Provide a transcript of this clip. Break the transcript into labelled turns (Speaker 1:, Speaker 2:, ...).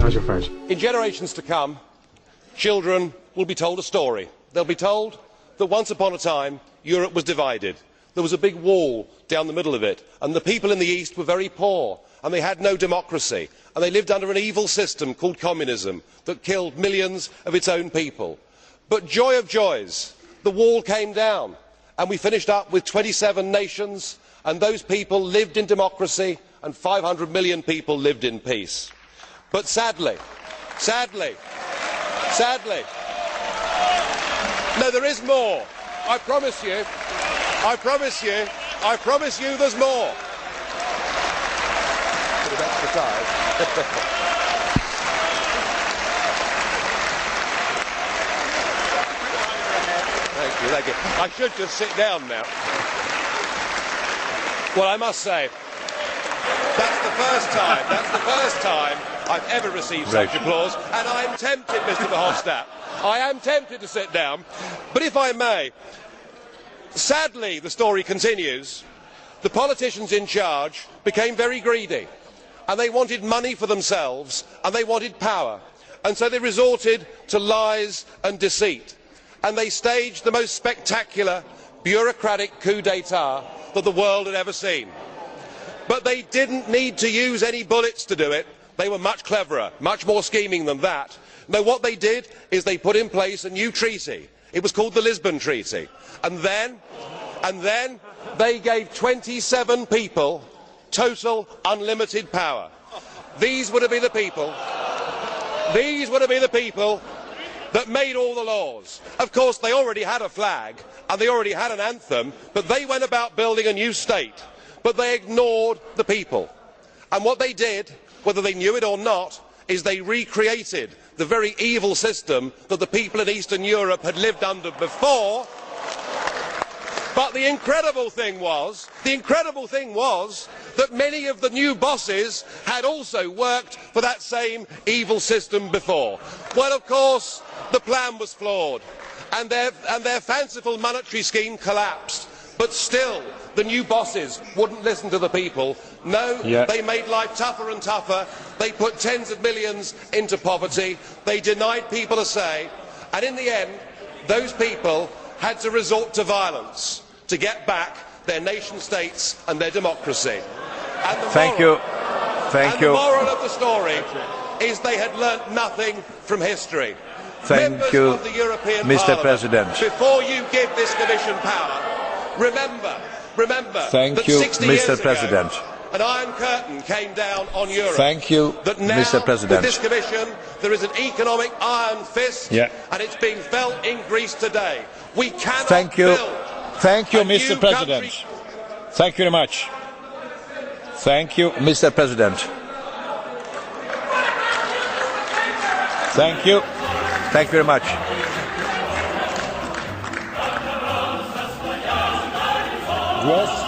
Speaker 1: Nigel Farage.
Speaker 2: In generations to come, children will be told a story. They'll be told that once upon a time Europe was divided. There was a big wall down the middle of it, and the people in the East were very poor, and they had no democracy, and they lived under an evil system called communism that killed millions of its own people. But joy of joys, the wall came down, and we finished up with 27 nations, and those people lived in democracy, and 500 million people lived in peace. But sadly, no, there is more. I promise you there's more. Bit of extra time. Thank you. I should just sit down now. Well, I must say, that's the first time I've ever received such applause, and I'm tempted, Mr. Verhofstadt, I am tempted to sit down, but if I may, sadly, the story continues, the politicians in charge became very greedy, and they wanted money for themselves, and they wanted power, and so they resorted to lies and deceit, and they staged the most spectacular bureaucratic coup d'etat that the world had ever seen. But they didn't need to use any bullets to do it. They were much cleverer, much more scheming than that. No, what they did is they put in place a new treaty. It was called the Lisbon Treaty. And then they gave 27 people total unlimited power. These were to be the people that made all the laws. Of course, they already had a flag and they already had an anthem, but they went about building a new state. But they ignored the people. And what they did, whether they knew it or not, is they recreated the very evil system that the people in Eastern Europe had lived under before. But the incredible thing was that many of the new bosses had also worked for that same evil system before. Well, of course, the plan was flawed, and their fanciful monetary scheme collapsed. But still, the new bosses wouldn't listen to the people. No, They made life tougher and tougher. They put tens of millions into poverty. They denied people a say. And in the end, those people had to resort to violence to get back their nation states and their democracy. And the moral of the story is they had learnt nothing from history. Members of the European Parliament, before you give this Commission power, remember that 60 years ago, an Iron Curtain came down on Europe. That now, with this Commission, there is an economic iron fist, and it's being felt in Greece today. We cannot build
Speaker 3: Mr. President. Thank you very much. Thank you, Mr. President. Thank you. Thank you very much. Yes.